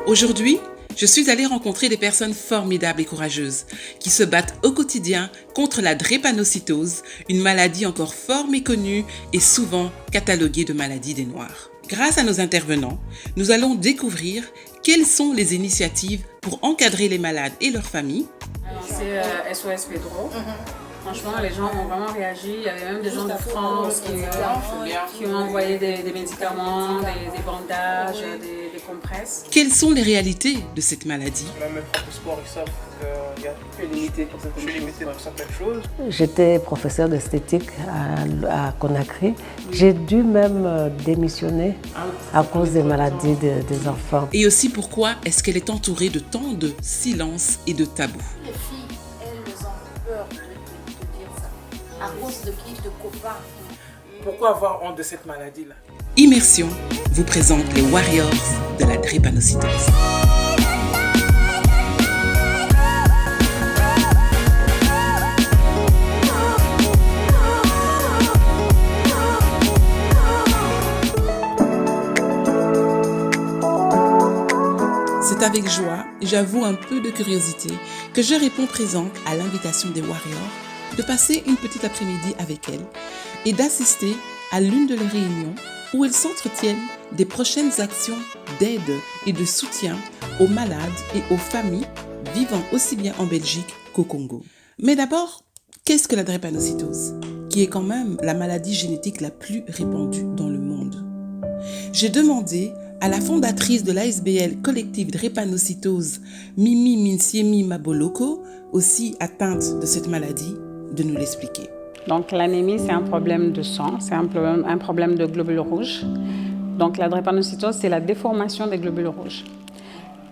Aujourd'hui, je suis allée rencontrer des personnes formidables et courageuses qui se battent au quotidien contre la drépanocytose, une maladie encore fort méconnue et souvent cataloguée de maladie des Noirs. Grâce à nos intervenants, nous allons découvrir quelles sont les initiatives pour encadrer les malades et leurs familles. Alors, c'est SOS Pedro. Franchement, les gens ont vraiment réagi. Il y avait même des gens de France qui ont envoyé des médicaments, des bandages, des compresses. Quelles sont les réalités de cette maladie? Même les profs de sport, ils savent qu'il y a limité pour certaines choses. J'étais professeure d'esthétique à Conakry. J'ai dû même démissionner à cause des maladies des enfants. Et aussi pourquoi est-ce qu'elle est entourée de tant de silence et de tabous? Les filles, elles ont peur de dire ça. À cause de qui? De copains. Pourquoi avoir honte de cette maladie-là? Immersion vous présente les Warriors de la drépanocytose. C'est avec joie, j'avoue un peu de curiosité, que je réponds présente à l'invitation des Warriors de passer une petite après-midi avec elles et d'assister à l'une de leurs réunions où elles s'entretiennent des prochaines actions d'aide et de soutien aux malades et aux familles vivant aussi bien en Belgique qu'au Congo. Mais d'abord, qu'est-ce que la drépanocytose, qui est quand même la maladie génétique la plus répandue dans le monde? J'ai demandé à la fondatrice de l'ASBL collective drépanocytose, Mimi Minsiemi Maboloko, aussi atteinte de cette maladie, de nous l'expliquer. Donc l'anémie, c'est un problème de sang, c'est un problème de globules rouges. Donc la drépanocytose, c'est la déformation des globules rouges.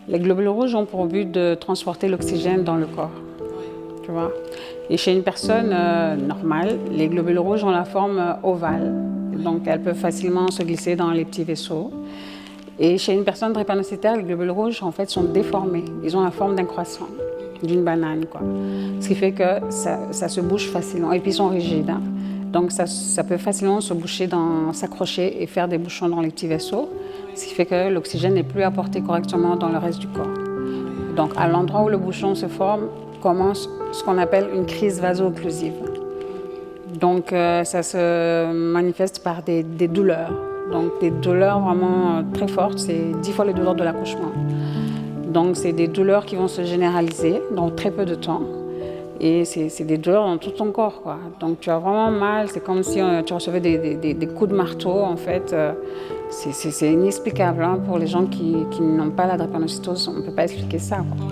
Les globules rouges ont pour but de transporter l'oxygène dans le corps. Tu vois? Et chez une personne normale, les globules rouges ont la forme ovale. Donc elles peuvent facilement se glisser dans les petits vaisseaux. Et chez une personne drépanocytaire, les globules rouges en fait sont déformés. Ils ont la forme d'un croissant, d'une banane, quoi. Ce qui fait que ça se bouche facilement. Et puis ils sont rigides, hein. Donc ça peut facilement se boucher, s'accrocher et faire des bouchons dans les petits vaisseaux. Ce qui fait que l'oxygène n'est plus apporté correctement dans le reste du corps. Donc à l'endroit où le bouchon se forme, commence ce qu'on appelle une crise vaso-occlusive. Donc ça se manifeste par des douleurs. Donc des douleurs vraiment très fortes, c'est 10 fois les douleurs de l'accouchement. Donc c'est des douleurs qui vont se généraliser dans très peu de temps. Et c'est des douleurs dans tout ton corps, quoi. Donc tu as vraiment mal, c'est comme si tu recevais des coups de marteau, en fait. C'est inexplicable, hein, pour les gens qui n'ont pas la drépanocytose, on ne peut pas expliquer ça, quoi.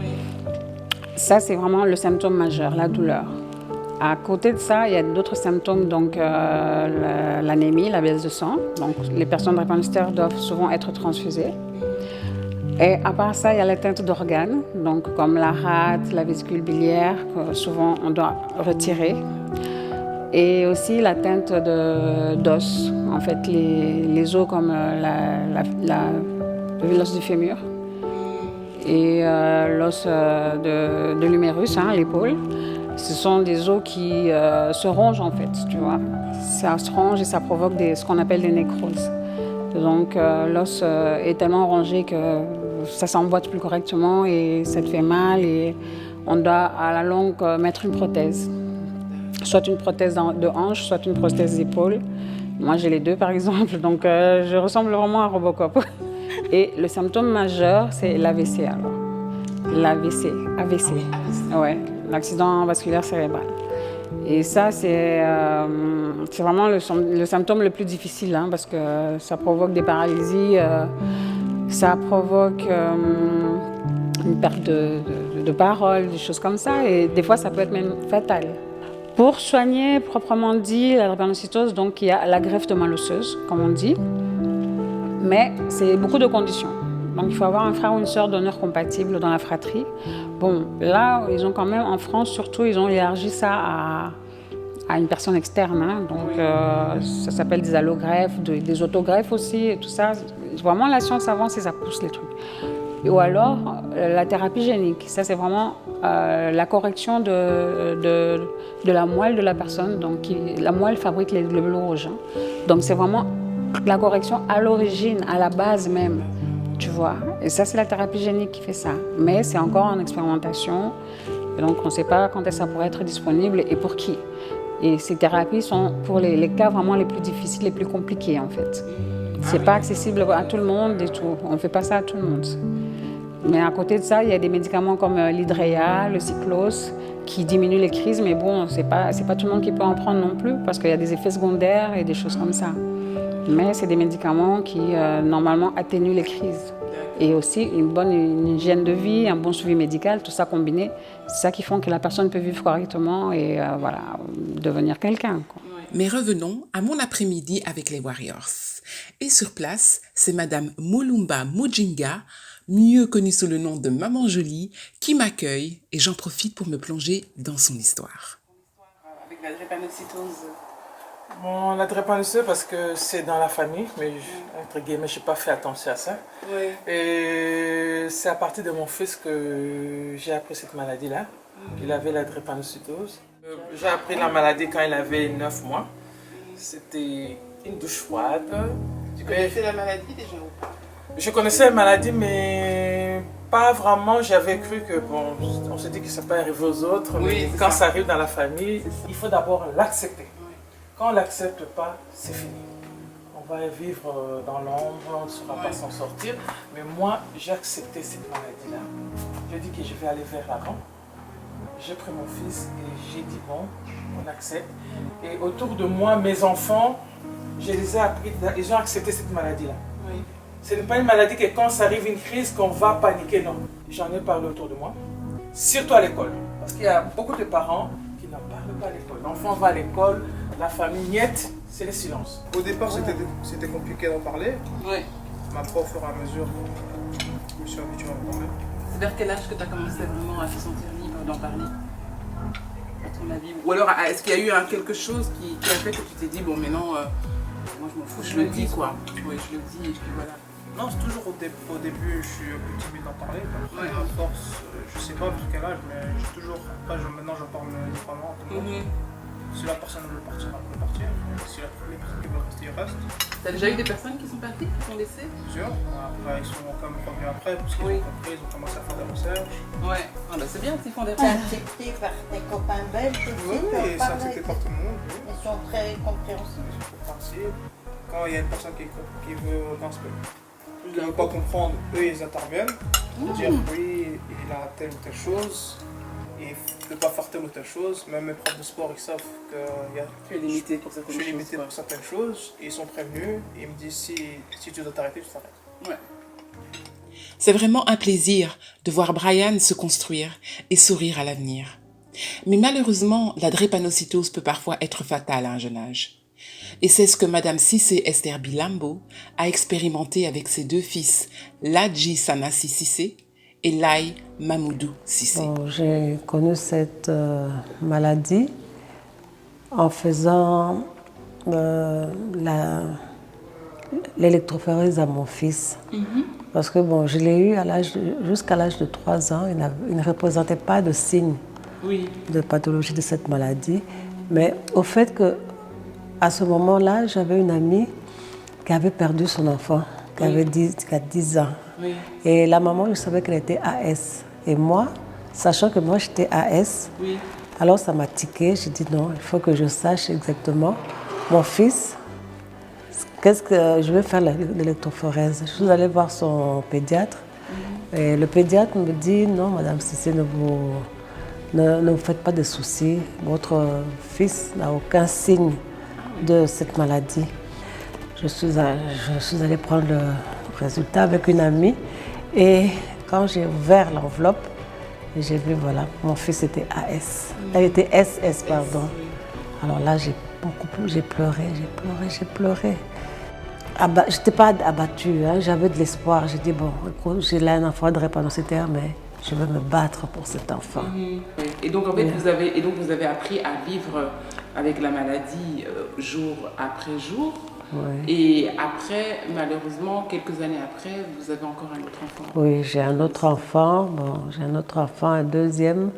Ça, c'est vraiment le symptôme majeur, la douleur. À côté de ça, il y a d'autres symptômes, donc l'anémie, la baisse de sang. Donc les personnes drépanocytaires doivent souvent être transfusées. Et à part ça, il y a l'atteinte d'organes, donc comme la rate, la vésicule biliaire, que souvent on doit retirer. Et aussi l'atteinte d'os, en fait les os comme l'os du fémur et l'os de l'humérus, hein, l'épaule. Ce sont des os qui se rongent, en fait, tu vois. Ça se ronge et ça provoque ce qu'on appelle des nécroses. Donc l'os est tellement rongé que ça s'emboîte plus correctement et ça te fait mal et on doit à la longue mettre une prothèse. Soit une prothèse de hanche, soit une prothèse d'épaule. Moi j'ai les deux par exemple, donc je ressemble vraiment à Robocop. Et le symptôme majeur, c'est l'AVC alors. L'AVC, AVC, ouais, l'accident vasculaire cérébral. Et ça, c'est vraiment le symptôme le plus difficile, hein, parce que ça provoque des paralysies, ça provoque une perte de parole, des choses comme ça, et des fois, ça peut être même fatal. Pour soigner proprement dit la drépanocytose, donc il y a la greffe de moelle osseuse, comme on dit, mais c'est beaucoup de conditions. Donc il faut avoir un frère ou une sœur donneur compatible dans la fratrie. Bon, là, ils ont quand même, en France surtout, ils ont élargi ça à une personne externe. Hein. Donc ça s'appelle des allogreffes, des autogreffes aussi, et tout ça. Vraiment, la science avance et ça pousse les trucs. Ou alors, la thérapie génique. Ça, c'est vraiment la correction de la moelle de la personne. Donc la moelle fabrique les globules rouges. Hein. Donc c'est vraiment la correction à l'origine, à la base même. Tu vois, et ça c'est la thérapie génique qui fait ça. Mais c'est encore en expérimentation, et donc on ne sait pas quand ça pourrait être disponible et pour qui. Et ces thérapies sont pour les cas vraiment les plus difficiles, les plus compliqués en fait. C'est pas accessible à tout le monde et tout. On ne fait pas ça à tout le monde. Mais à côté de ça, il y a des médicaments comme l'Hydrea, le Cyclos, qui diminuent les crises. Mais bon, c'est pas tout le monde qui peut en prendre non plus, parce qu'il y a des effets secondaires et des choses comme ça. Mais c'est des médicaments qui, normalement, atténuent les crises. Et aussi une hygiène de vie, un bon suivi médical, tout ça combiné, c'est ça qui fait que la personne peut vivre correctement et voilà, devenir quelqu'un, quoi. Mais revenons à mon après-midi avec les Warriors. Et sur place, c'est Madame Mulumba Mujinga, mieux connue sous le nom de Maman Jolie, qui m'accueille et j'en profite pour me plonger dans son histoire. Avec la drépanocytose. Bon, la drépanocytose parce que c'est dans la famille, mais entre guillemets, je n'ai pas fait attention à ça. Oui. Et c'est à partir de mon fils que j'ai appris cette maladie-là. Il avait la drépanocytose. J'ai appris la maladie quand il avait 9 mois. C'était une douche froide. Tu connaissais la maladie déjà ou pas? Je connaissais la maladie, mais pas vraiment. J'avais cru que, bon, on se dit que ça peut arriver aux autres, Oui, mais quand ça arrive dans la famille, il faut d'abord l'accepter. Quand on ne l'accepte pas, c'est fini. On va vivre dans l'ombre, on ne saura pas s'en sortir. Mais moi, j'ai accepté cette maladie-là. J'ai dit que je vais aller vers l'avant. J'ai pris mon fils et j'ai dit bon, on accepte. Et autour de moi, mes enfants, je les ai appris, ils ont accepté cette maladie-là. Oui. Ce n'est pas une maladie que quand ça arrive une crise, qu'on va paniquer, non. J'en ai parlé autour de moi, surtout à l'école. Parce qu'il y a beaucoup de parents qui n'en parlent pas à l'école. L'enfant va à l'école, la famille niette, c'est le silence. Au départ, c'était compliqué d'en parler. Oui. Mais après, au fur et à mesure, je me suis habitué à en parler. C'est vers quel âge que tu as commencé vraiment à te sentir libre d'en parler, à ton avis? Ou alors, est-ce qu'il y a eu quelque chose qui a fait que tu t'es dit, bon, maintenant, moi je m'en fous, je le dis, quoi. Oui, je le dis, et puis voilà. Non, c'est toujours au début, je suis un peu timide d'en parler. Après, Ouais. à force, je sais pas vers quel âge, mais j'ai toujours. Après, maintenant, j'en parle librement. Si la personne veut partir, elle peut partir. Si les personnes qui veulent rester, ils restent. T'as déjà eu des personnes qui sont parties, qui sont laissées? Bien sûr. Après, ils sont quand même revenus après, parce qu'ils Oui. ont compris, ils ont commencé à faire des recherches. Ouais. Ah, bah, c'est bien s'ils font des T'es recherches. accepté par tes copains belges aussi, Oui, tu en et c'est parles accepté avec par tout le monde. Oui. Ils sont très compréhensifs. C'est compréhensible. Quand il y a une personne qui veut qui ne veut pas comprendre, eux ils interviennent pour dire oui, il a telle ou telle chose, et il ne peut pas faire telle ou telle chose. Même mes profs de sport ils savent que Tu es limité pour je certaines suis choses. limité quoi. pour certaines choses, et ils sont prévenus, et ils me disent si tu dois t'arrêter, tu t'arrêtes. Ouais. C'est vraiment un plaisir de voir Brian se construire et sourire à l'avenir. Mais malheureusement, la drépanocytose peut parfois être fatale à un jeune âge. Et c'est ce que Madame Cissé Esther Bilambo a expérimenté avec ses deux fils, Ladji Sanassi Cissé et Lai Mamoudou Cissé. Bon, j'ai connu cette maladie en faisant l'électrophorése à mon fils. Parce que bon, je l'ai eu jusqu'à l'âge de 3 ans. Il ne représentait pas de signes de pathologie de cette maladie. Mais au fait que à ce moment-là, j'avais une amie qui avait perdu son enfant, qui a 10 ans. Oui. Et la maman, je savais qu'elle était AS. Et moi, sachant que moi j'étais AS, Oui. alors ça m'a tiqué. J'ai dit non, il faut que je sache exactement mon fils, qu'est-ce que je vais faire l'électrophorèse. Je suis allée voir son pédiatre. Et le pédiatre me dit non, Madame Cissé, ne vous faites pas de soucis. Votre fils n'a aucun signe de cette maladie. Je suis allée prendre le résultat avec une amie et quand j'ai ouvert l'enveloppe, j'ai vu, voilà, mon fils était AS. Elle était SS, pardon. Alors là, j'ai pleuré. Je n'étais pas abattue, hein, j'avais de l'espoir. J'ai dit, bon, j'ai là un enfant de drépanocytaire, mais je vais me battre pour cet enfant. Et donc, en fait, vous avez appris à vivre avec la maladie jour après jour. Ouais. Et après, malheureusement, quelques années après, vous avez encore un autre enfant. Oui, j'ai un autre enfant. Bon, j'ai un autre enfant, un deuxième.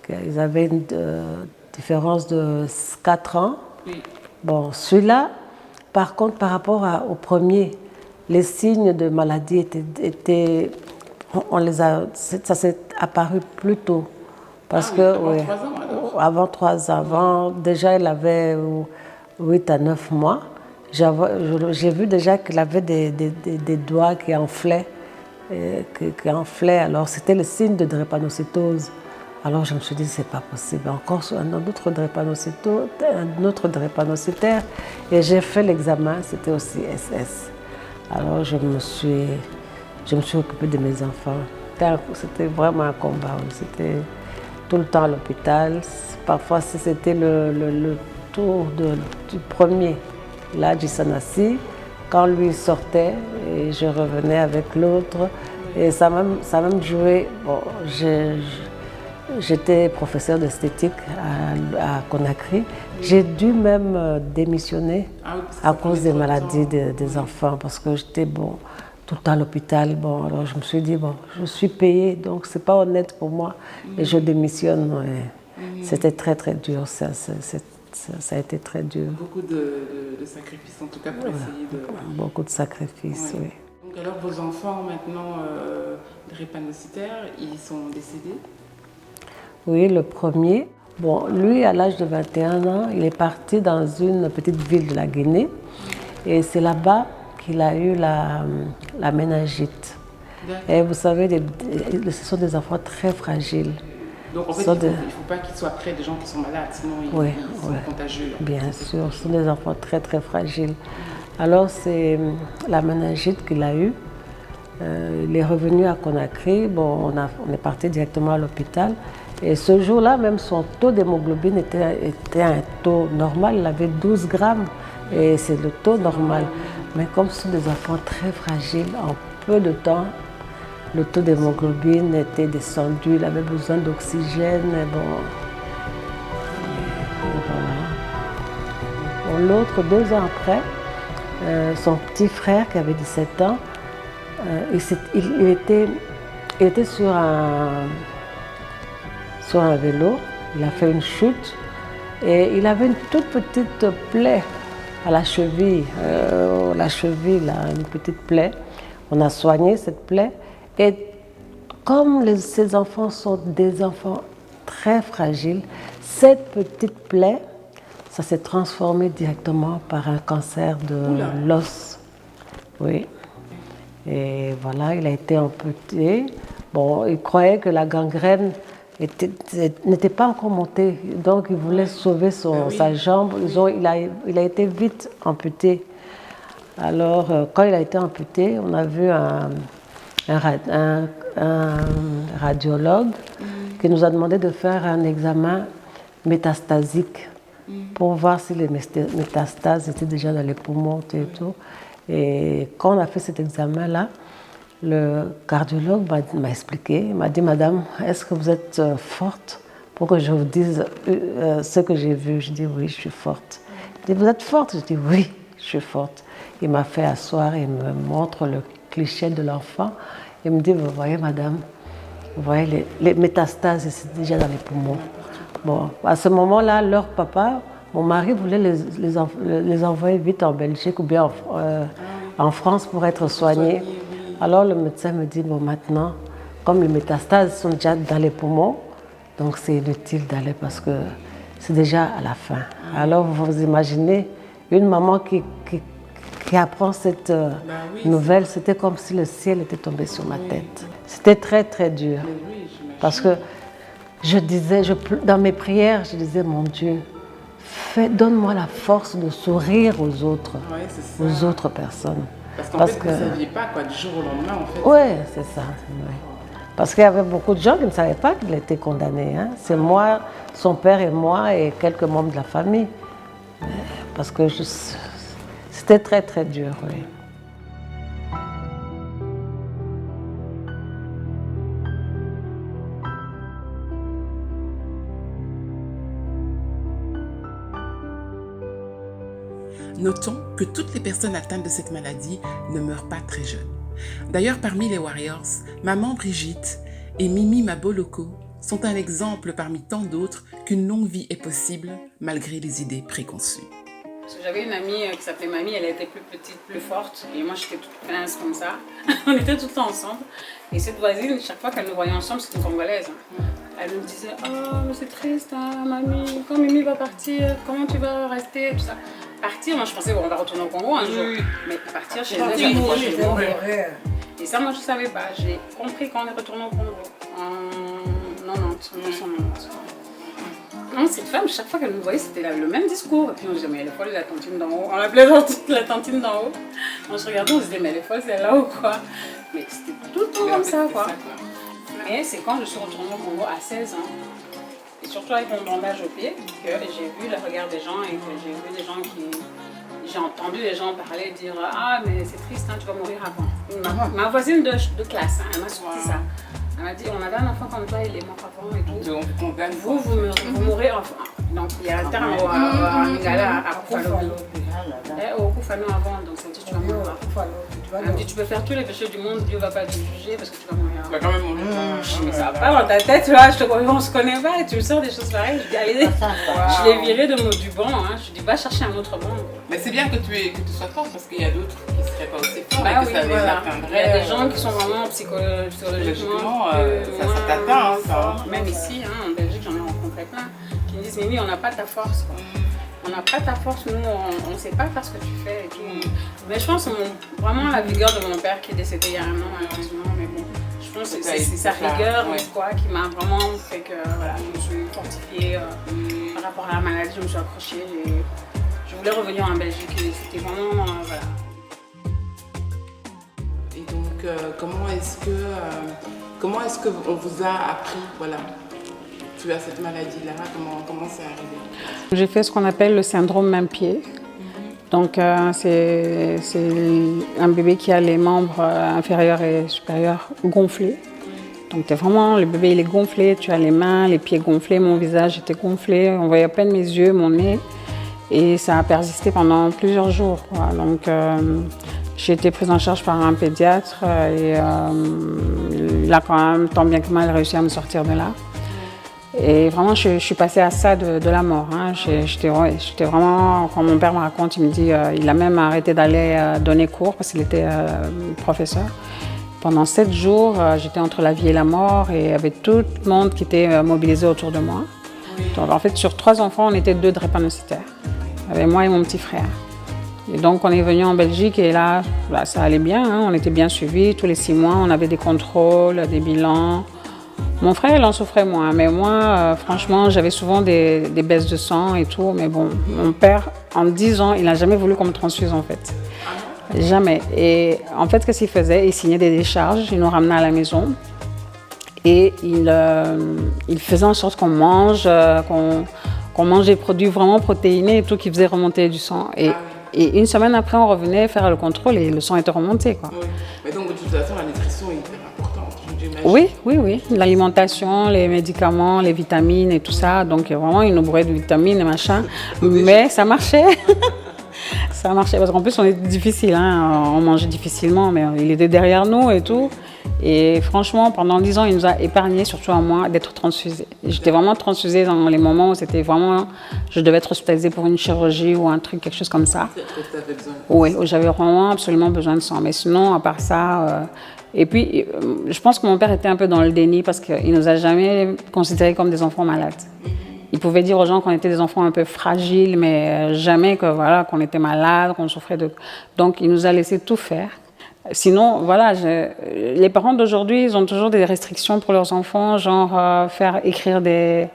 Ils avaient une différence de 4 ans. Oui. Bon, celui-là, par contre, par rapport au premier, les signes de maladie ça s'est apparu plus tôt. Parce que, avant oui, 3 ans alors. avant 3 ans. Avant, déjà, il avait 8 à 9 mois. J'ai vu déjà qu'il avait des doigts qui enflaient. Alors, c'était le signe de drépanocytose. Alors, je me suis dit, c'est pas possible. Encore un autre drépanocytaire. Et j'ai fait l'examen, c'était aussi SS. Alors, je me suis occupée de mes enfants. C'était vraiment un combat. C'était tout le temps à l'hôpital. Parfois, si c'était le tour du premier, là, du Sanassi, quand lui sortait, et je revenais avec l'autre. Et ça a même joué. Bon, j'étais professeure d'esthétique à Conakry. J'ai dû même démissionner à cause des maladies des enfants parce que j'étais tout le temps à l'hôpital. Bon, alors je me suis dit, je suis payée, donc c'est pas honnête pour moi et je démissionne. C'était très très dur, ça a été très dur. Beaucoup de sacrifices en tout cas pour essayer de... Beaucoup de sacrifices, oui. Donc alors vos enfants maintenant drépanocytaires, ils sont décédés? Oui, le premier. Bon, lui, à l'âge de 21 ans, il est parti dans une petite ville de la Guinée. Et c'est là-bas qu'il a eu la méningite. Et vous savez, ce sont des enfants très fragiles. Donc en fait, il ne faut pas qu'ils soient près des gens qui sont malades, sinon ils sont contagieux. Bien sûr, ce sont des enfants très très fragiles. Alors c'est la méningite qu'il a eue. Il est revenu à Conakry. Bon, on est parti directement à l'hôpital. Et ce jour-là, même son taux d'hémoglobine était un taux normal. Il avait 12 grammes et c'est le taux normal. Mais comme ce sont des enfants très fragiles, en peu de temps, le taux d'hémoglobine était descendu. Il avait besoin d'oxygène. Voilà. L'autre, 2 ans après, son petit frère qui avait 17 ans, il était sur un vélo, il a fait une chute et il avait une toute petite plaie à la cheville, une petite plaie. On a soigné cette plaie et comme ces enfants sont des enfants très fragiles, cette petite plaie, ça s'est transformé directement par un cancer de l'os. Oui. Et voilà, il a été amputé. Bon, il croyait que la gangrène n'était pas encore montée, donc il voulait sauver sa jambe. Il a été vite amputé. Alors, quand il a été amputé, on a vu un radiologue qui nous a demandé de faire un examen métastasique pour voir si les métastases étaient déjà dans les poumons et tout. Et quand on a fait cet examen-là, le cardiologue m'a expliqué, il m'a dit, Madame, est-ce que vous êtes forte pour que je vous dise ce que j'ai vu? Je dis, oui, je suis forte. Il dit, vous êtes forte? Je dis, oui, je suis forte. Il m'a fait asseoir et il me montre le cliché de l'enfant. Il me dit, vous voyez, Madame, vous voyez les métastases, c'est déjà dans les poumons. Bon, à ce moment-là, leur papa, mon mari voulait les envoyer vite en Belgique ou bien en France pour être soignés. Alors le médecin me dit, bon maintenant, comme les métastases sont déjà dans les poumons, donc c'est inutile d'aller parce que c'est déjà à la fin. Alors vous imaginez, une maman qui apprend cette nouvelle, c'était comme si le ciel était tombé sur ma tête. C'était très très dur. Parce que dans mes prières, je disais, mon Dieu, donne-moi la force de sourire aux autres personnes. Parce qu'en fait, vous ne saviez pas, du jour au lendemain, en fait. Oui, c'est ça. Ouais. Parce qu'il y avait beaucoup de gens qui ne savaient pas qu'il était condamné. Hein. C'est moi, son père et moi et quelques membres de la famille. Parce que c'était très, très dur, oui. Notons que toutes les personnes atteintes de cette maladie ne meurent pas très jeunes. D'ailleurs, parmi les Warriors, maman Brigitte et Mimi Maboloko sont un exemple parmi tant d'autres qu'une longue vie est possible malgré les idées préconçues. Parce que j'avais une amie qui s'appelait Mamie, elle était plus petite, plus forte, et moi j'étais toute pince comme ça. On était tout le temps ensemble. Et cette voisine, chaque fois qu'elle nous voyait ensemble, c'était une Congolaise. Elle me disait « Oh, mais c'est triste, hein, Mamie, quand Mimi va partir, comment tu vas rester ?» tout ça. Partir, moi je pensais bon, on va retourner au Congo un jour, mais partir chez elle, j'avais pas chez moi. Et ça, moi je savais pas. J'ai compris quand on est retourné au Congo en 90, 1990. Non, cette femme, chaque fois qu'elle nous voyait, c'était le même discours. Et puis on se disait, mais elle est folle, la tantine d'en haut. On l'appelait la tantine d'en haut. On se regardait, on se disait, mais elle est folle, c'est là-haut, quoi. Mais c'était tout le temps comme ça, quoi. Mais c'est quand je suis retournée au Congo à 16 ans, et surtout avec mon bandage au pied, que j'ai vu le regard des gens et que j'ai vu des gens qui... J'ai entendu les gens parler, dire « Ah, mais c'est triste, hein, tu vas mourir avant. » Ma voisine de classe, hein, elle m'a sorti ça. Elle m'a dit, on avait un enfant comme toi, il est mort avant et tout. Donc, Vous mourrez enfant. Donc il y a un terme à Lingala, à Kufalo. Au Kufalo avant, donc ça dit tu vas mourir. Elle me dit, tu peux faire tous les péchés du monde, Dieu ne va pas te juger parce que tu vas mourir. Tu vas quand même mourir. Mais ça va pas dans ta tête, tu vois, on se connaît pas et tu me sors des choses pareilles. Je dis, allez, je l'ai viré du banc, hein. Je dis, va chercher un autre banc. Mais c'est bien que tu sois forte parce qu'il y a d'autres qui ne seraient pas aussi forts Bah et que oui, ça les voilà. atteindrait. Il y a des gens qui sont vraiment psychologiquement. Ça t'atteint, ça. Même ici, hein, en Belgique, j'en ai rencontré plein qui me disent, Mimi, on n'a pas ta force. Quoi. On n'a pas ta force, nous, on ne sait pas faire ce que tu fais et tout. Mais je pense que vraiment la vigueur de mon père qui est décédé il y a un an, malheureusement, mais bon, je pense que c'est sa rigueur quoi, qui m'a vraiment fait que voilà, je me suis fortifiée par rapport à la maladie, je me suis accrochée. Je voulais revenir en Belgique et c'était vraiment, voilà. Et donc, comment est-ce qu'on vous a appris, voilà, tu as cette maladie-là, comment c'est arrivé? J'ai fait ce qu'on appelle le syndrome main-pied. Donc c'est un bébé qui a les membres inférieurs et supérieurs gonflés. Donc le bébé il est gonflé, tu as les mains, les pieds gonflés, mon visage était gonflé, on voyait à peine mes yeux, mon nez. Et ça a persisté pendant plusieurs jours, quoi. Donc j'ai été prise en charge par un pédiatre et il a quand même tant bien que mal réussi à me sortir de là. Et vraiment, je suis passée à ça de la mort. Hein. J'étais vraiment, quand mon père me raconte, il me dit, il a même arrêté d'aller donner cours parce qu'il était professeur. Pendant 7 jours, j'étais entre la vie et la mort et il y avait tout le monde qui était mobilisé autour de moi. Donc, en fait, sur 3 enfants, on était 2 drépanocytaires. Il y avait moi et mon petit frère. Et donc, on est venu en Belgique et là ça allait bien. Hein. On était bien suivis. Tous les 6 mois, on avait des contrôles, des bilans. Mon frère, il en souffrait moins, mais moi, franchement, j'avais souvent des baisses de sang et tout. Mais bon, mon père, en 10 ans, il n'a jamais voulu qu'on me transfuse, en fait. Jamais. Et en fait, qu'est-ce qu'il faisait? Il signait des décharges, il nous ramenait à la maison. Et il faisait en sorte qu'on mange, qu'on mange des produits vraiment protéinés et tout, qui faisaient remonter du sang. Et une semaine après, on revenait faire le contrôle et le sang était remonté, quoi. Oui. Mais donc, de toute façon, la nutrition est hyper importante, j'imagine. Oui. L'alimentation, les médicaments, les vitamines et tout ça. Donc, vraiment, il nous bourrait de vitamines et machin. Mais ça marchait. Ça marchait. Parce qu'en plus, on était difficile. Hein. On mangeait difficilement, mais il était derrière nous et tout. Et franchement, pendant 10 ans, il nous a épargné, surtout à moi, d'être transfusée. J'étais vraiment transfusée dans les moments où c'était vraiment... Je devais être hospitalisée pour une chirurgie ou un truc, quelque chose comme ça. Oui, où j'avais vraiment absolument besoin de sang. Mais sinon, à part ça... Et puis, je pense que mon père était un peu dans le déni parce qu'il ne nous a jamais considérés comme des enfants malades. Il pouvait dire aux gens qu'on était des enfants un peu fragiles, mais jamais qu'on était malades, qu'on souffrait de... Donc, il nous a laissé tout faire. Sinon, voilà, les parents d'aujourd'hui, ils ont toujours des restrictions pour leurs enfants, genre faire écrire des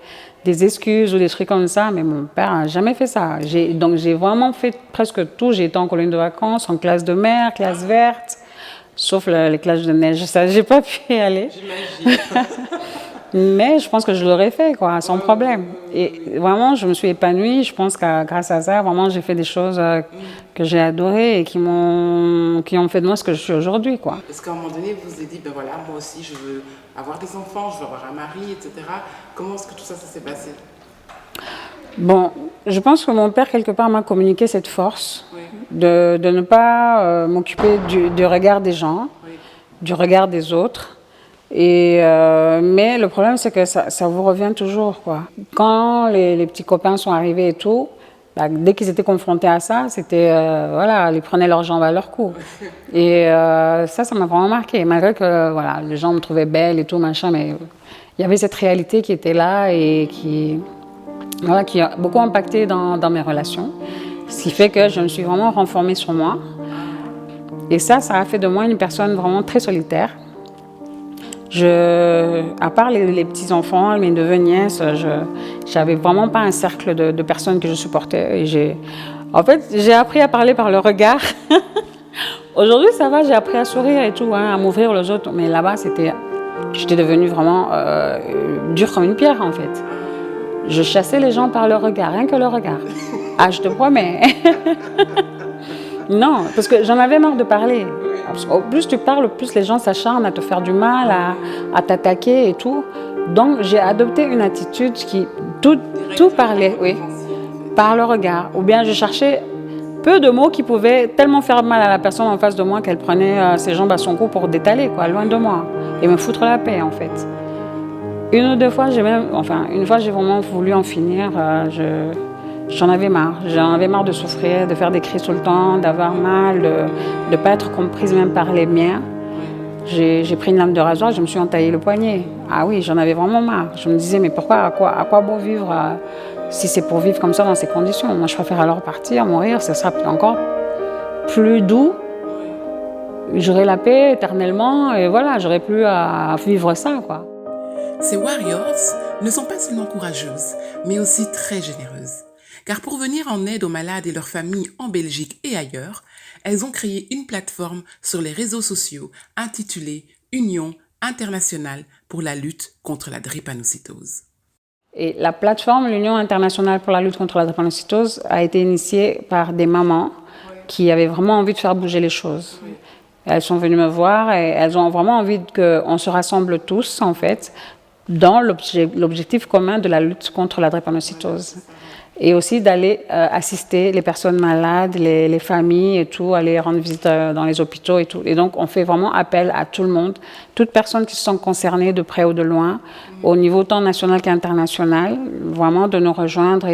excuses ou des trucs comme ça, mais mon père n'a jamais fait ça. Donc j'ai vraiment fait presque tout. J'ai été en colonie de vacances, en classe de mer, classe verte, sauf les classes de neige. Ça, j'ai pas pu y aller. J'imagine. Mais je pense que je l'aurais fait, quoi, sans problème. Et vraiment, je me suis épanouie. Je pense que grâce à ça, vraiment, j'ai fait des choses que j'ai adorées et qui ont fait de moi ce que je suis aujourd'hui, quoi. Est-ce qu'à un moment donné, vous vous êtes dit, ben voilà, moi aussi, je veux avoir des enfants, je veux avoir un mari, etc. Comment est-ce que tout ça s'est passé? Bon, je pense que mon père, quelque part, m'a communiqué cette force de ne pas m'occuper du regard des gens, du regard des autres. Mais le problème, c'est que ça vous revient toujours, quoi. Quand les petits copains sont arrivés et tout, dès qu'ils étaient confrontés à ça, c'était, voilà, ils prenaient leurs jambes à leur cou. Et ça m'a vraiment marqué. Malgré que, voilà, les gens me trouvaient belle et tout, machin, mais il y avait cette réalité qui était là et qui a beaucoup impacté dans mes relations. Ce qui fait que je me suis vraiment renfermée sur moi. Et ça a fait de moi une personne vraiment très solitaire. À part les petits-enfants, mes neveux, nièces, j'avais vraiment pas un cercle de personnes que je supportais. Et en fait, j'ai appris à parler par le regard. Aujourd'hui, ça va, j'ai appris à sourire et tout, hein, à m'ouvrir aux autres. Mais là-bas, j'étais devenue vraiment dure comme une pierre, en fait. Je chassais les gens par le regard, rien que le regard. Ah, je te promets. Non, parce que j'en avais marre de parler. Au plus tu parles, plus les gens s'acharnent à te faire du mal, à t'attaquer et tout. Donc j'ai adopté une attitude qui tout parlait, oui, par le regard. Ou bien je cherchais peu de mots qui pouvaient tellement faire mal à la personne en face de moi qu'elle prenait ses jambes à son cou pour détaler, quoi, loin de moi, et me foutre la paix en fait. Une ou deux fois, une fois j'ai vraiment voulu en finir. J'en avais marre. J'en avais marre de souffrir, de faire des crises tout le temps, d'avoir mal, de ne pas être comprise même par les miens. J'ai pris une lame de rasoir, je me suis entaillé le poignet. Ah oui, j'en avais vraiment marre. Je me disais, mais pourquoi, à quoi bon vivre si c'est pour vivre comme ça dans ces conditions? Moi, je préfère alors partir, mourir, ça sera encore plus doux. J'aurai la paix éternellement et voilà, j'aurai plus à vivre ça, quoi. Ces warriors ne sont pas seulement courageuses, mais aussi très généreuses. Car pour venir en aide aux malades et leurs familles en Belgique et ailleurs, elles ont créé une plateforme sur les réseaux sociaux intitulée Union internationale pour la lutte contre la drépanocytose. Et la plateforme, l'Union internationale pour la lutte contre la drépanocytose, a été initiée par des mamans qui avaient vraiment envie de faire bouger les choses. Elles sont venues me voir et elles ont vraiment envie qu'on se rassemble tous, en fait, dans l'objectif commun de la lutte contre la drépanocytose. Et aussi d'aller assister les personnes malades, les familles et tout, aller rendre visite dans les hôpitaux et tout. Et donc, on fait vraiment appel à tout le monde, toute personne qui se sent concernée de près ou de loin, au niveau tant national qu'international, vraiment de nous rejoindre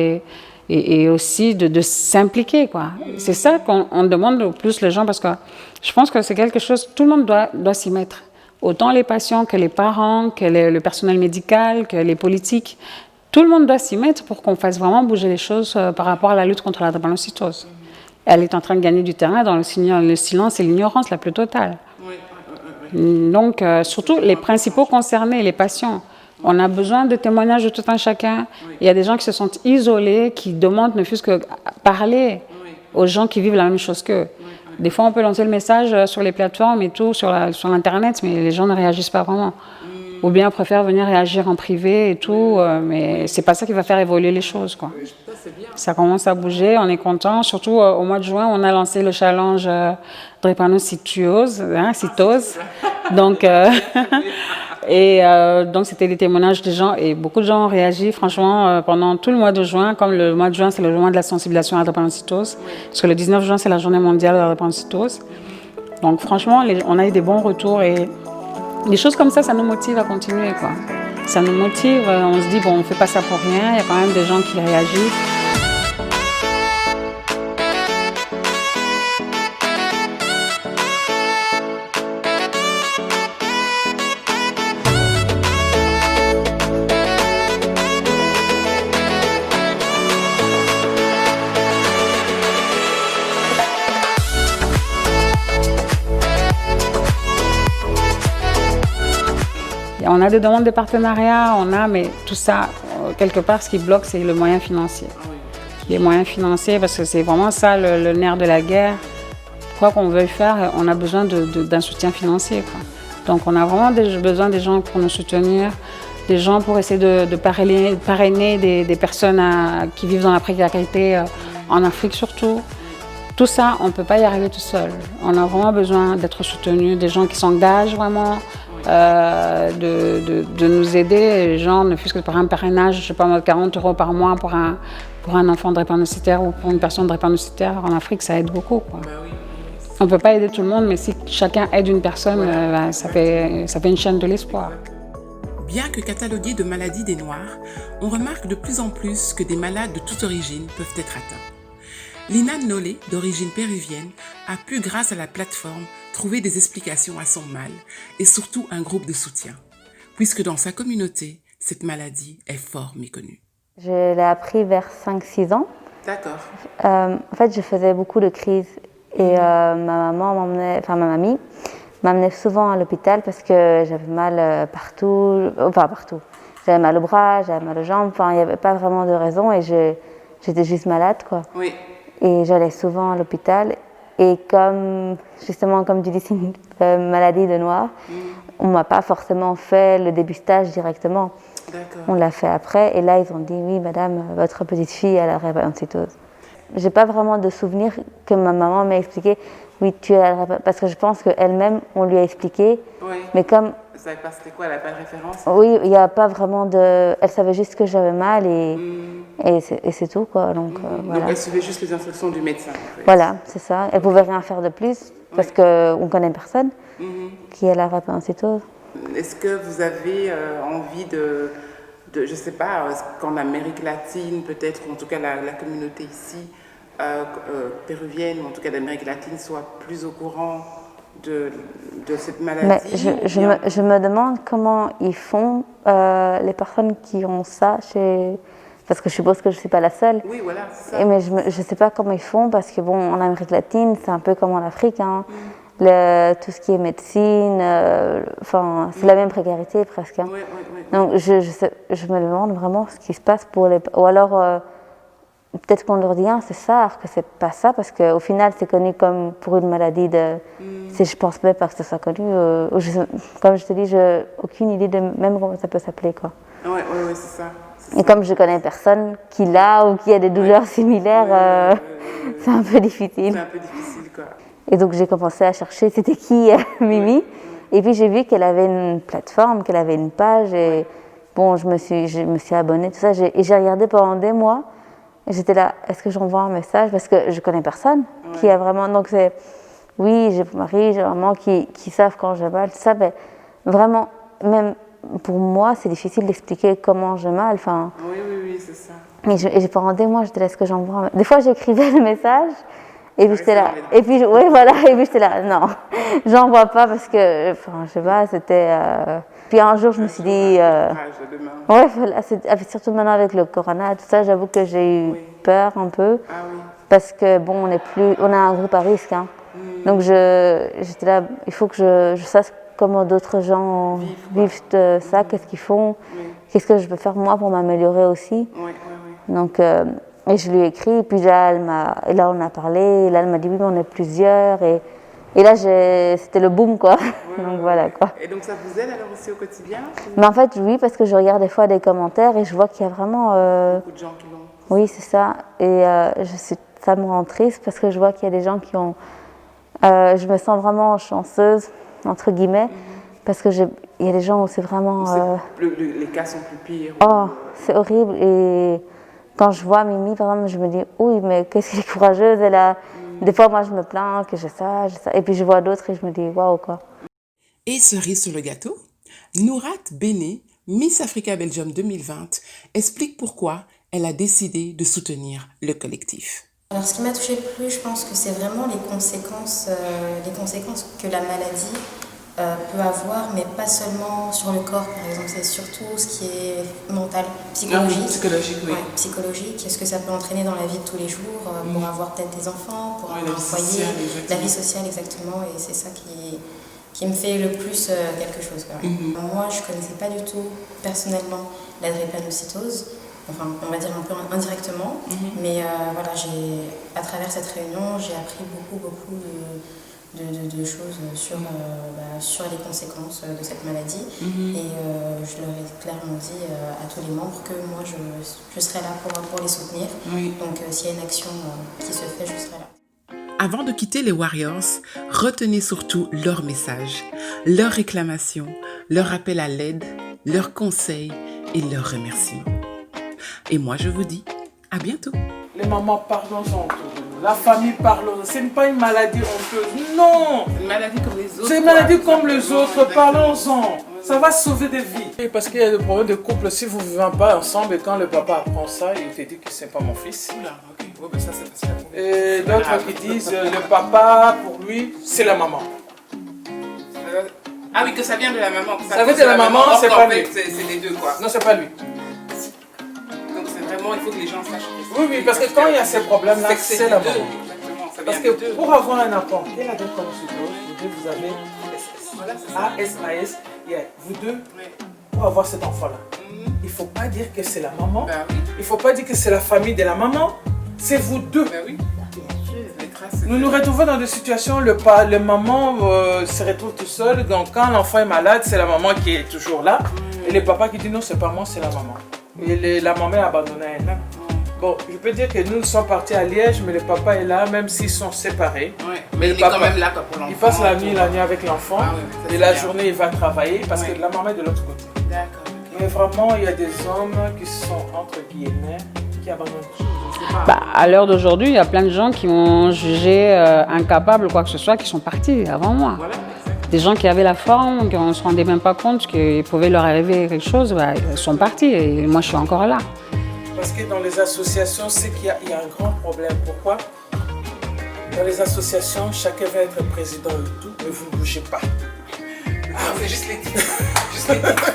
et aussi de s'impliquer, quoi. C'est ça qu'on demande le plus les gens, parce que je pense que c'est quelque chose, tout le monde doit s'y mettre. Autant les patients que les parents, que le personnel médical, que les politiques. Tout le monde doit s'y mettre pour qu'on fasse vraiment bouger les choses par rapport à la lutte contre la drépanocytose. Elle est en train de gagner du terrain dans le silence et l'ignorance la plus totale. Donc, surtout les principaux concernés, les patients. On a besoin de témoignages de tout un chacun. Il y a des gens qui se sentent isolés, qui demandent ne fût-ce que parler aux gens qui vivent la même chose qu'eux. Des fois, on peut lancer le message sur les plateformes et tout, sur Internet, mais les gens ne réagissent pas vraiment. Ou bien préfèrent venir réagir en privé et tout, mais c'est pas ça qui va faire évoluer les choses, quoi. Ça commence à bouger, on est content. Surtout au mois de juin, on a lancé le challenge drépanocytose, cytose. Donc, donc c'était des témoignages des gens et beaucoup de gens ont réagi, franchement, pendant tout le mois de juin. Comme le mois de juin, c'est le mois de la sensibilisation à la drépanocytose, parce que le 19 juin, c'est la journée mondiale de la drépanocytose. Donc, franchement, on a eu des bons retours et des choses comme ça nous motive à continuer, quoi. Ça nous motive, on se dit, bon, on ne fait pas ça pour rien, il y a quand même des gens qui réagissent. On a des demandes de partenariat, mais tout ça, quelque part, ce qui bloque, c'est le moyen financier. Les moyens financiers, parce que c'est vraiment ça le nerf de la guerre. Quoi qu'on veuille faire, on a besoin d'un soutien financier, quoi. Donc on a vraiment besoin des gens pour nous soutenir, des gens pour essayer de parrainer des personnes qui vivent dans la précarité, en Afrique surtout. Tout ça, on ne peut pas y arriver tout seul. On a vraiment besoin d'être soutenus, des gens qui s'engagent vraiment, de nous aider, genre ne fût-ce que par un parrainage, je sais pas moi, 40 € par mois pour un enfant drépanocytaire ou pour une personne drépanocytaire en Afrique, ça aide beaucoup, quoi. On ne peut pas aider tout le monde, mais si chacun aide une personne, ça fait une chaîne de l'espoir. Bien que catalogués de maladies des Noirs, on remarque de plus en plus que des malades de toute origine peuvent être atteints. Lina Nolé, d'origine péruvienne, a pu, grâce à la plateforme, trouver des explications à son mal et surtout un groupe de soutien, puisque dans sa communauté, cette maladie est fort méconnue. Je l'ai appris vers 5-6 ans. D'accord. En fait, je faisais beaucoup de crises et ma mamie m'amenait souvent à l'hôpital parce que j'avais mal partout. J'avais mal au bras, j'avais mal aux jambes, enfin, il n'y avait pas vraiment de raison et j'étais juste malade, quoi. Oui. Et j'allais souvent à l'hôpital et comme tu dis, c'est une maladie de noir, on ne m'a pas forcément fait le dépistage directement. D'accord. On l'a fait après et là ils ont dit oui madame, votre petite fille a la drépanocytose. J'ai pas vraiment de souvenir que ma maman m'ait expliqué oui tu as la drépanocytose parce que je pense qu'elle-même on lui a expliqué. Oui. Mais comme Vous savez pas c'était quoi, elle n'a pas de référence? oui, il n'y a pas vraiment de. Elle savait juste que j'avais mal et c'est tout quoi. Donc, voilà. Donc elle suivait juste les instructions du médecin. En fait. Voilà, c'est ça. Elle pouvait rien faire de plus parce qu'on connaît personne qui a la drépanocytose. Est-ce que vous avez envie de, je sais pas, qu'en Amérique latine peut-être, ou en tout cas la communauté ici, péruvienne, ou en tout cas d'Amérique latine, soit plus au courant de cette maladie? Mais je me demande comment ils font les personnes qui ont ça parce que je suppose que je ne suis pas la seule. Oui, voilà, c'est ça. Mais je ne sais pas comment ils font parce que bon, en Amérique latine, c'est un peu comme en Afrique. Hein. Tout ce qui est médecine, c'est la même précarité presque. Hein. Oui. Donc je me demande vraiment ce qui se passe pour les... Ou alors, peut-être qu'on leur dit, c'est ça, que c'est pas ça, parce qu'au final, c'est connu comme pour une maladie de... Je pense même pas que ce soit connu. Comme je te dis, j'ai aucune idée de même comment ça peut s'appeler, quoi. Oui, c'est ça. Et comme je connais personne qui l'a ou qui a des douleurs similaires, c'est un peu difficile. C'est un peu difficile, quoi. Et donc j'ai commencé à chercher c'était qui Mimi. Et puis j'ai vu qu'elle avait une plateforme, qu'elle avait une page. Et bon, je me suis abonnée, tout ça. Et j'ai regardé pendant des mois. Et j'étais là, est-ce que j'envoie un message? Parce que je connais personne qui a vraiment. Donc c'est. Oui, j'ai mon mari, j'ai maman qui savent quand j'ai mal, tout ça. Mais vraiment, même pour moi, c'est difficile d'expliquer comment j'ai mal. Enfin, oui, c'est ça. Et pendant des mois, j'étais là, est-ce que j'envoie. Des fois, j'écrivais le message. Et puis j'étais là, et puis j'étais là, non, j'en vois pas parce que, je sais pas, c'était. Puis un jour, je me suis dit, surtout maintenant avec le corona, tout ça, j'avoue que j'ai eu peur un peu, parce que bon, on a un groupe à risque, hein. Donc j'étais là, il faut que je sache comment d'autres gens vivent de ça, qu'est-ce qu'ils font, qu'est-ce que je peux faire moi pour m'améliorer aussi. Donc et je lui ai écrit, et puis là, on a parlé, et là, elle m'a dit oui, mais on est plusieurs, et là, c'était le boom, quoi. Donc voilà, quoi. Et donc, ça vous aide alors aussi au quotidien? Mais en fait, oui, parce que je regarde des fois des commentaires, et je vois qu'il y a vraiment... beaucoup de gens qui l'ont. Oui, c'est ça, et ça me rend triste, parce que je vois qu'il y a des gens qui ont... je me sens vraiment chanceuse, entre guillemets, parce qu'il y a des gens où c'est vraiment... les cas sont plus pires. Oh, c'est horrible, et... Quand je vois Mimi, par exemple, je me dis, oui, mais qu'est-ce qu'elle est courageuse, elle a... Des fois, moi, je me plains que j'ai ça. Et puis, je vois d'autres et je me dis, waouh, quoi. Et cerise sur le gâteau, Nourat Béné, Miss Africa Belgium 2020, explique pourquoi elle a décidé de soutenir le collectif. Alors, ce qui m'a touchée le plus, je pense que c'est vraiment les conséquences que la maladie peut avoir, mais pas seulement sur le corps, par exemple, c'est surtout ce qui est mental, psychologique. Psychologique, ce que ça peut entraîner dans la vie de tous les jours, pour avoir peut-être des enfants, pour avoir un foyer, la vie sociale, exactement, et c'est ça qui me fait le plus quelque chose. Moi, je ne connaissais pas du tout, personnellement, la drépanocytose, enfin, on va dire un peu indirectement, mais voilà, à travers cette réunion, j'ai appris beaucoup de choses sur les conséquences de cette maladie. Et je leur ai clairement dit à tous les membres que moi je serai là pour les soutenir. Donc s'il y a une action qui se fait, je serai là. Avant de quitter les Warriors, retenez surtout leur message, leurs réclamations, leur appel à l'aide, leurs conseils et leurs remerciements. Et moi je vous dis à bientôt. Les mamans, parlons-en. La famille parle. Ce n'est pas une maladie honteuse. Non. C'est une maladie comme les autres. C'est une maladie comme les autres. Parlons-en. Ça va sauver des vies. Et parce qu'il y a des problèmes de couple, si vous ne vivez pas ensemble et quand le papa apprend ça, il te dit que c'est pas mon fils. Oula, ok. Ouais, ben ça, c'est facile. Et d'autres qui disent le papa, pour lui, c'est la maman. Ah oui, que ça vient de la maman. Ça vient de la maman, c'est pas lui. C'est les deux, quoi. Non, c'est pas lui. Donc c'est vraiment, il faut que les gens sachent. Oui, oui, parce que quand il y a ces problèmes-là, c'est la maman. Exactement, ça Parce vient que des deux. pour avoir un enfant, quelle est la drépanocytose, vous avez Voilà, c'est ça. ASAS, vous deux, Ouais. pour avoir cet enfant-là. Il ne faut pas dire que c'est la maman. Ben oui, Il ne faut pas dire que c'est la famille de la maman. C'est vous deux. ben oui. Les traces. Nous nous retrouvons dans des situations, le maman se retrouve tout seul. Donc quand l'enfant est malade, c'est la maman qui est toujours là. Et le papa qui dit non, c'est pas moi, c'est la maman. Et la maman est abandonnée à elle-même. Bon, je peux dire que nous sommes partis à Liège, mais le papa est là, même s'ils sont séparés. Ouais. Mais il le est papa, quand même là quoi, pour l'enfant. il passe la nuit avec l'enfant. Ah oui, ça, et c'est la bien. journée, il va travailler parce Ouais. que la maman est de l'autre côté. D'accord. Mais vraiment, il y a des hommes qui sont, entre guillemets, qui abandonnent. À l'heure d'aujourd'hui, il y a plein de gens qui m'ont jugé incapable ou quoi que ce soit, qui sont partis avant moi. Voilà, exact. Des gens qui avaient la forme, qui ne se rendaient même pas compte qu'il pouvait leur arriver quelque chose, ils sont partis et moi je suis encore là. Parce que dans les associations, c'est qu'il y a un grand problème. Pourquoi? Dans les associations, chacun va être président et tout, mais vous ne bougez pas. C'est juste les titres. Juste les titres.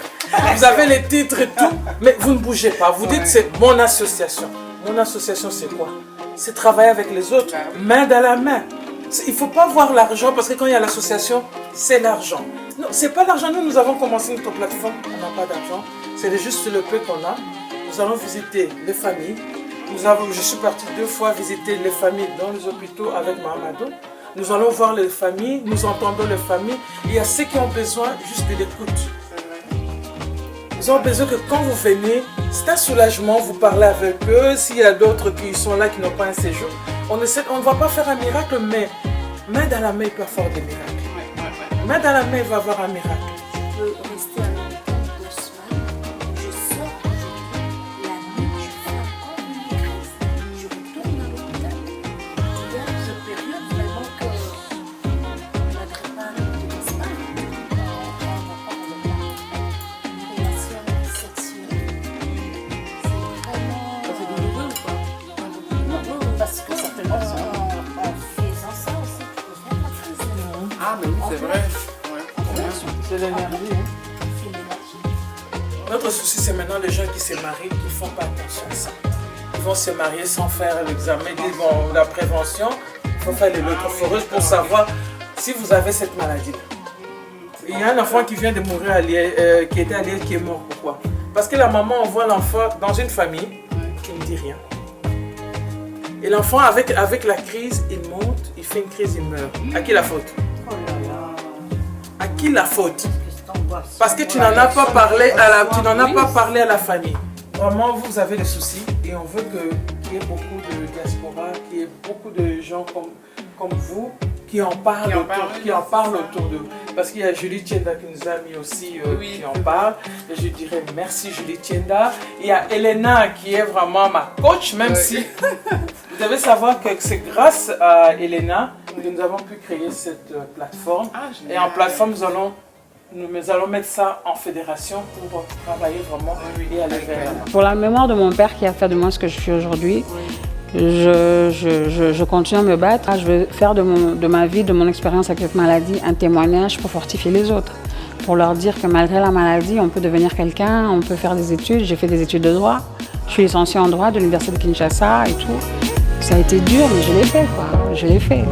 Vous avez les titres et tout, mais vous ne bougez pas. Vous dites c'est mon association. Mon association, c'est quoi? C'est travailler avec les autres, main dans la main. Il ne faut pas voir l'argent, parce que quand il y a l'association, c'est l'argent. Non, c'est pas l'argent. Nous avons commencé notre plateforme, on n'a pas d'argent. C'est juste le peu qu'on a. Nous allons visiter les familles. Je suis parti 2 fois visiter les familles dans les hôpitaux avec Mahamadou. Nous allons voir les familles, nous entendons les familles. Il y a ceux qui ont besoin juste de l'écoute. Ils ont besoin que quand vous venez, c'est un soulagement, vous parlez avec eux. S'il y a d'autres qui sont là, qui n'ont pas un séjour, on ne va pas faire un miracle, mais main dans la main, il peut faire des miracles. Main dans la main, il va avoir un miracle. Je peux rester à l'hôpital 2 semaines. Je sors aujourd'hui. La nuit, je fais encore une maîtresse. Je retourne à l'hôpital. Il y a cette période vraiment que la drépane ne laisse pas. Relation sexuelle. C'est vraiment. C'est douloureux ou pas? Non, parce que ça fait en faisant ça aussi, tu peux faire la crise. Ah, mais oui, c'est vrai. Ouais. C'est l'énergie. C'est l'énergie. Notre souci, c'est maintenant les gens qui se marient, qui ne font pas attention à ça. Ils vont se marier sans faire l'examen, ils disent bon, la prévention, il faut faire l'électrophoreuse pour savoir si vous avez cette maladie-là. Il y a un enfant qui vient de mourir à Liège, qui était à Liège, qui est mort. Pourquoi? Parce que la maman envoie l'enfant dans une famille qui ne dit rien. Et l'enfant, avec la crise, il monte, il fait une crise, il meurt. À qui la faute? À qui la faute? Parce que tu n'en as pas parlé à la famille. Vraiment, vous avez des soucis et on veut qu'il y ait beaucoup de diaspora, qu'il y ait beaucoup de gens comme vous qui en parlent autour de vous. Parce qu'il y a Julie Tienda qui nous a mis aussi, qui en parle. Et je dirais merci Julie Tienda. Il y a Elena qui est vraiment ma coach, même si vous devez savoir que c'est grâce à Elena que nous avons pu créer cette plateforme. Et en plateforme, nous allons mettre ça en fédération pour travailler vraiment et aller vers là. Pour la mémoire de mon père qui a fait de moi ce que je suis aujourd'hui, je continue à me battre. Je veux faire de ma vie, de mon expérience avec cette maladie, un témoignage pour fortifier les autres. Pour leur dire que malgré la maladie, on peut devenir quelqu'un, on peut faire des études. J'ai fait des études de droit. Je suis licenciée en droit de l'université de Kinshasa et tout. Ça a été dur, mais je l'ai fait, quoi. Je l'ai fait.